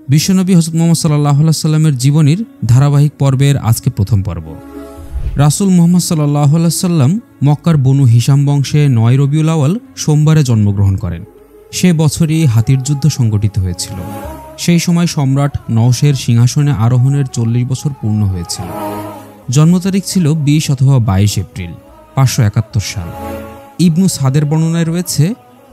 বিশ্বনবী হযরত মুহাম্মদ সাল্লাল্লাহু আলাইহি সাল্লামের জীবনীর ধারাবাহিক পর্বের আজকে প্রথম পর্ব। রাসূল মুহাম্মদ সাল্লাল্লাহু আলাইহি সাল্লাম মক্কার বনু হিশাম বংশে ৯ রবিউল আউয়াল সোমবারে জন্মগ্রহণ করেন। সে বছরই হাতির যুদ্ধ সংঘটিত হয়েছিল। সেই সময় সম্রাট নওশের সিংহাসনে আরোহণের ৪০ বছর পূর্ণ হয়েছিল। জন্ম তারিখ ছিল ২০ অথবা ২২ এপ্রিল ৫৭১ সাল। ইবনু সাদের বর্ণনায় রয়েছে,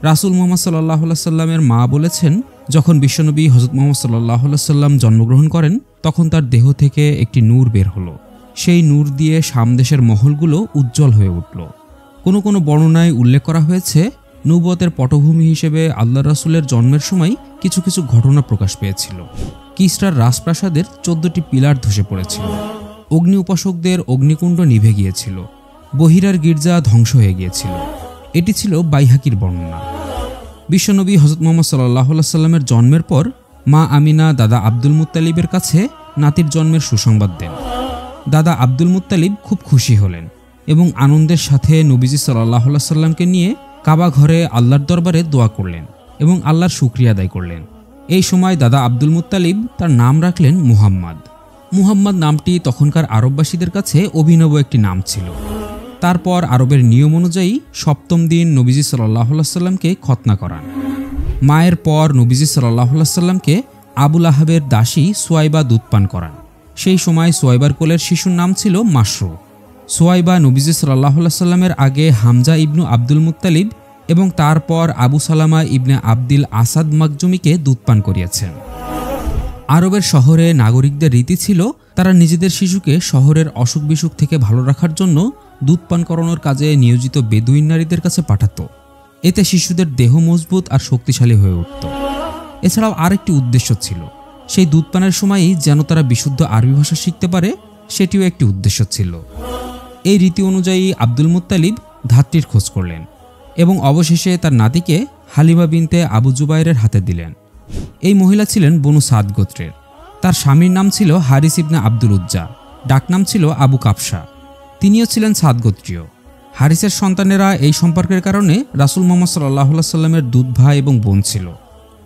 রাসূল মুহাম্মদ সাল্লাল্লাহু আলাইহি সাল্লামের মা বলেছেন, যখন বিশ্বনবী হযরত মুহাম্মদ সাল্লাল্লাহু আলাইহি সাল্লাম জন্মগ্রহণ করেন তখন তার দেহ থেকে একটি নূর বের হলো। সেই নূর দিয়ে শাম দেশের মহলগুলো উজ্জ্বল হয়ে উঠল। কোনো কোনো বর্ণনায় উল্লেখ করা হয়েছে, নবুয়তের পটভূমি হিসেবে আল্লাহ রাসূলের জন্মের সময় কিছু কিছু ঘটনা প্রকাশ পেয়েছিল। কিসরার রাজপ্রাসাদের ১৪টি পিলার ধসে পড়েছিল। অগ্নি উপাসকদের অগ্নিকুণ্ড নিভে গিয়েছিল। বহিরার গির্জা ধ্বংস হয়ে গিয়েছিল। এটি ছিল বাইহাকির বর্ণনা। বিশ্বনবী হযরত মুহাম্মদ সাল্লাল্লাহু আলাইহি সাল্লামের জন্মের পর মা আমিনা দাদা আব্দুল মুত্তালিবের কাছে নাতির জন্মের সুসংবাদ দেন। দাদা আব্দুল মুত্তালিব খুব খুশি হলেন এবং আনন্দের সাথে নবীজি সাল্লাল্লাহু আলাইহি সাল্লামকে নিয়ে কাবা ঘরে আল্লাহর দরবারে দোয়া করলেন এবং আল্লাহর শুকরিয়া আদায় করলেন। এই সময় দাদা আব্দুল মুত্তালিব তার নাম রাখলেন মুহাম্মদ। মুহাম্মদ নামটি তখনকার আরববাসীদের কাছে অভিনব একটি নাম ছিল। তারপর আরবের নিয়ম অনুযায়ী ৭ম দিন নবীজি সাল্লাল্লাহু আলাইহি সাল্লামকে খতনা করান। মায়ের পর নবীজি সাল্লাল্লাহু আলাইহি সাল্লামকে আবুল আহাবের দাসী সুয়াইবা দুধ পান করান। সেই সময় সুয়াইবার কোলের শিশুর নাম ছিল মাশরু। সুয়াইবা নবীজি সাল্লাল্লাহু আলাইহি সাল্লামের আগে হামজা ইবনু আব্দুল মুত্তালিব এবং তারপর আবু সালামা ইবনে আব্দিল আসাদ মাকজুমিকে দুধ পান করিয়েছেন। আরবের শহরে নাগরিকদের রীতি ছিল, তারা নিজেদের শিশুকে শহরের অসুখ বিসুখ থেকে ভালো রাখার জন্য দুধ পান করানোর কাজে নিয়োজিত বেদুইন নারীদের কাছে পাঠাত। এতে শিশুদের দেহ মজবুত আর শক্তিশালী হয়ে উঠত। এছাড়াও আরেকটি উদ্দেশ্য ছিল, সেই দুধ পানের সময়ই যেন তারা বিশুদ্ধ আরবি ভাষা শিখতে পারে, সেটিও একটি উদ্দেশ্য ছিল। এই রীতি অনুযায়ী আব্দুল মুত্তালিব ধাত্রীর খোঁজ করলেন এবং অবশেষে তার নাতিকে হালিমা বিনতে আবু জুবাইরের হাতে দিলেন। এই মহিলা ছিলেন বনু সাদ গোত্রের। তার স্বামীর নাম ছিল হারিস ইবনে আব্দুল উজ্জা, ডাকনাম ছিল আবু কাবসা। তিনিও ছিলেন সাদ গোত্রীয়। হারিসের সন্তানেরা এই সম্পর্কের কারণে রাসূল মুহাম্মদ সাল্লাল্লাহু আলাইহি সাল্লামের দুধ ভাই এবং বোন ছিল।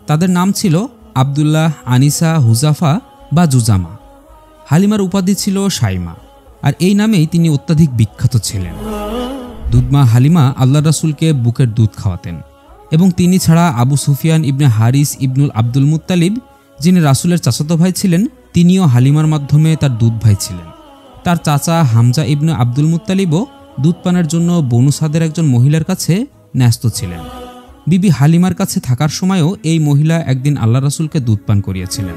তাদের নাম ছিল আব্দুল্লাহ, আনিসা, হুজাফা বা জুজামা। হালিমার উপাধি ছিল শাইমা, আর এই নামেই তিনি অত্যাধিক বিখ্যাত ছিলেন। দুধমা হালিমা আল্লাহ রাসূলকে বুকের দুধ খাওয়াতেন এবং তিনি ছাড়া আবু সুফিয়ান ইবনে হারিস ইবনুল আব্দুল মুত্তালিব, যিনি রাসূলের চাচাতো ভাই ছিলেন, তিনিও হালিমার মাধ্যমে তার দুধ ভাই ছিলেন। তার চাচা হামজা ইবনে আব্দুল মুত্তালিবও দুধ পানের জন্য বনু সাদের একজন মহিলার কাছে ন্যস্ত ছিলেন। বিবি হালিমার কাছে থাকার সময়ও এই মহিলা একদিন আল্লাহ রাসূলকে দুধ পান করিয়েছিলেন।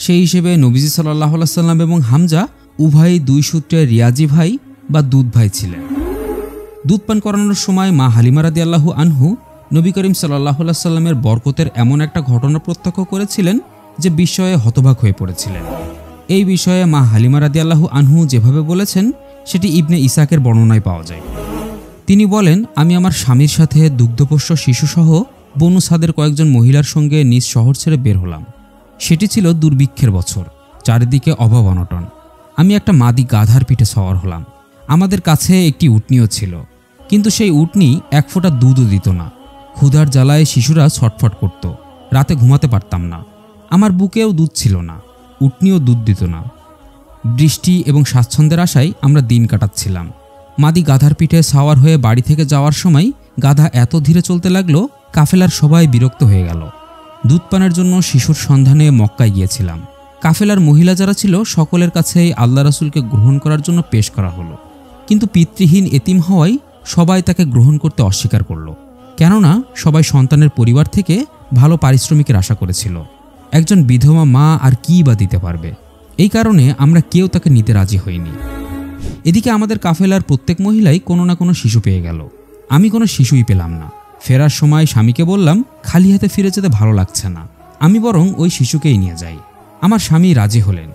সেই হিসেবে নবীজি সাল্লাল্লাহু আলাইহি সাল্লাম এবং হামজা উভয়ই ২ সূত্রে রিয়াজি ভাই বা দুধ ভাই ছিলেন। দুধ পান করানোর সময় মা হালিমা রাদিয়াল্লাহু আনহু নবী করিম সাল্লাল্লাহু আলাইহি সাল্লামের বরকতের এমন একটা ঘটনা প্রত্যক্ষ করেছিলেন যে বিস্ময়ে হতবাক হয়ে পড়েছিলেন। এই বিষয়ে মা হালিমা রাদিয়াল্লাহু আনহু যেভাবে বলেছেন সেটি ইবনে ইসাকের বর্ণনায় পাওয়া যায়। তিনি বলেন, আমি আমার স্বামীর সাথে দুগ্ধপোষ্য শিশুসহ বনু সাদের কয়েকজন মহিলার সঙ্গে নিজ শহর ছেড়ে বের হলাম। সেটি ছিল দুর্ভিক্ষের বছর, চারিদিকে অভাব অনটন। আমি একটা মাদি গাধার পিঠে সওয়ার হলাম। আমাদের কাছে একটি উটনিও ছিল, কিন্তু সেই উটনি এক ফোঁটা দুধও দিত না। ক্ষুধার জ্বালায় শিশুরা ছটফট করত। রাতে ঘুমাতে পারতাম না। আমার বুকেও দুধ ছিল না, উটনিও দুধ দিত না। বৃষ্টি এবং স্বাচ্ছন্দ্যের আশায় আমরা দিন কাটাচ্ছিলাম। মাদি গাধার পিঠে সাওয়ার হয়ে বাড়ি থেকে যাওয়ার সময় গাধা এত ধীরে চলতে লাগলো, কাফেলার সবাই বিরক্ত হয়ে গেল। দুধ পানের জন্য শিশুর সন্ধানে মক্কায় গিয়েছিলাম। কাফেলার মহিলা যারা ছিল সকলের কাছেই আল্লাহ রাসূলকে গ্রহণ করার জন্য পেশ করা হলো, কিন্তু পিতৃহীন এতিম হওয়ায় সবাই তাকে গ্রহণ করতে অস্বীকার করল। কেননা সবাই সন্তানের পরিবার থেকে ভালো পারিশ্রমিকের আশা করেছিল। একজন বিধবা মা আর কী বা দিতে পারবে? এই কারণে আমরা কেউ তাকে নিতে রাজি হইনি। এদিকে আমাদের কাফেলার প্রত্যেক মহিলাই কোনো না কোনো শিশু পেয়ে গেল। আমি কোনো শিশুই পেলাম না। ফেরার সময় স্বামীকে বললাম, খালি হাতে ফিরে যেতে ভালো লাগছে না, আমি বরং ওই শিশুকেই নিয়ে যাই। আমার স্বামী রাজি হলেন,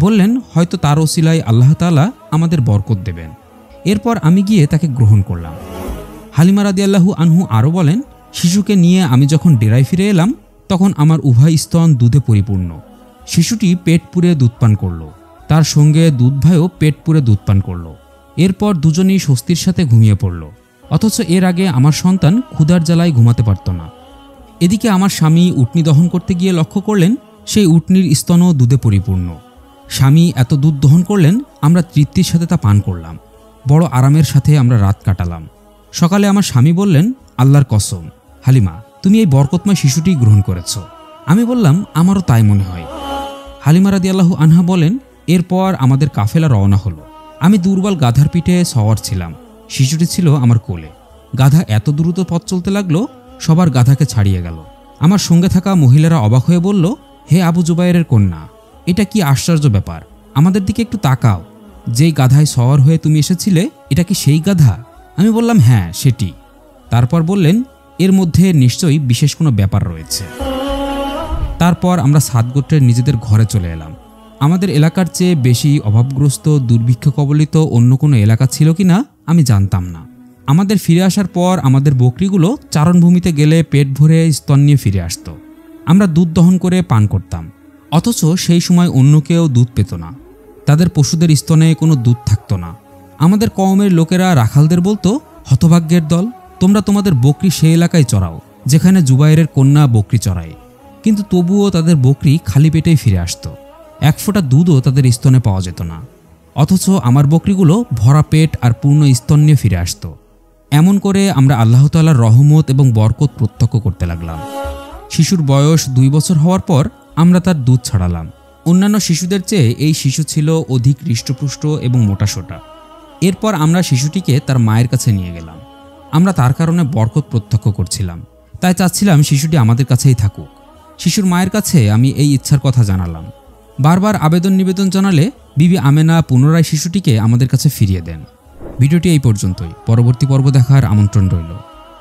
বললেন হয়তো তার ওসিলায় আল্লাহ তাআলা আমাদের বরকত দেবেন। এরপর আমি গিয়ে তাকে গ্রহণ করলাম। হালিমা রাদিয়াল্লাহু আনহু আরও বলেন, শিশুকে নিয়ে আমি যখন ডেরায় ফিরে এলাম তখন আমার উভয় স্তন দুধে পরিপূর্ণ। শিশুটি পেট পুরে দুধ পান করল, তার সঙ্গে দুধ ভাইও পেট পুরে দুধ পান করল। এরপর দুজনেই স্বস্তির সাথে ঘুমিয়ে পড়ল। অথচ এর আগে আমার সন্তান ক্ষুধার জ্বালায় ঘুমাতে পারত না। এদিকে আমার স্বামী উটনি দহন করতে গিয়ে লক্ষ্য করলেন সেই উটনির স্তনও দুধে পরিপূর্ণ। স্বামী এত দুধ দহন করলেন, আমরা তৃপ্তির সাথে তা পান করলাম। বড় আরামের সাথে আমরা রাত কাটালাম। সকালে আমার স্বামী বললেন, আল্লাহর কসম, হালিমা, তুমি এই বরকতময় শিশুটি গ্রহণ করেছ। আমি বললাম, আমারও তাই মনে হয়। হালিমা রাদিয়াল্লাহু আনহা বলেন, এরপর আমাদের কাফেলা রওনা হলো। আমি দুর্বল গাধার পিঠে সওয়ার ছিলাম। শিশুটি ছিল আমার কোলে। গাধা এত দ্রুত পথ চলতে লাগলো, সবার গাধাকে ছাড়িয়ে গেল। আমার সঙ্গে থাকা মহিলারা অবাক হয়ে বলল, হে আবু জুবাইরের কন্যা, এটা কি আশ্চর্য ব্যাপার! আমাদের দিকে একটু তাকাও। যেই গাধায় সওয়ার হয়ে তুমি এসেছিলে, এটা কি সেই গাধা? আমি বললাম, হ্যাঁ, সেটি। তারপর বললেন, এর মধ্যে নিশ্চয়ই বিশেষ কোনো ব্যাপার রয়েছে। তারপর আমরা সাত গোত্রের নিজেদের ঘরে চলে এলাম। আমাদের এলাকার চেয়ে বেশি অভাবগ্রস্ত, দুর্ভিক্ষ কবলিত অন্য কোনো এলাকা ছিল কিনা আমি জানতাম না। আমাদের ফিরে আসার পর আমাদের বকরিগুলো চারণভূমিতে গেলে পেট ভরে স্তন নিয়ে ফিরে আসত। আমরা দুধ দহন করে পান করতাম। অথচ সেই সময় অন্য কেউ দুধ পেত না। তাদের পশুদের স্তনে কোনো দুধ থাকতো না। আমাদের কওমের লোকেরা রাখালদের বলতো, হতভাগ্যের দল, তোমরা তোমাদের বকরি সেই এলাকায় চড়াও যেখানে জুবাইরের কন্যা বকরি চড়ায়। কিন্তু তবুও তাদের বকরি খালি পেটেই ফিরে আসত। এক ফোঁটা দুধও তাদের স্তনে পাওয়া যেত না। অথচ আমার বকরিগুলো ভরা পেট আর পূর্ণ স্তন নিয়ে ফিরে আসত। এমন করে আমরা আল্লাহ তাআলার রহমত এবং বরকত প্রত্যক্ষ করতে লাগলাম। শিশুর বয়স 2 বছর হওয়ার পর আমরা তার দুধ ছাড়ালাম। অন্যান্য শিশুদের চেয়ে এই শিশু ছিল অধিক হৃষ্টপুষ্ট এবং মোটাসোটা। এরপর আমরা শিশুটিকে তার মায়ের কাছে নিয়ে গেলাম। আমরা তার কারণে বরকত প্রত্যক্ষ করছিলাম, তাই চাচ্ছিলাম শিশুটি আমাদের কাছেই থাকুক। শিশুর মায়ের কাছে আমি এই ইচ্ছার কথা জানালাম। বারবার আবেদন নিবেদন জানালে বিবি আমেনা পুনরায় শিশুটিকে আমাদের কাছে ফিরিয়ে দেন। ভিডিওটি এই পর্যন্তই। পরবর্তী পর্ব দেখার আমন্ত্রণ রইল।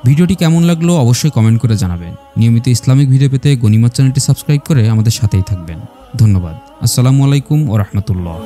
ভিডিওটি কেমন লাগলো অবশ্যই কমেন্ট করে জানাবেন। নিয়মিত ইসলামিক ভিডিও পেতে গনিমত চ্যানেলটি সাবস্ক্রাইব করে আমাদের সাথেই থাকবেন। ধন্যবাদ। আসসালামু আলাইকুম ওয়া রাহমাতুল্লাহ।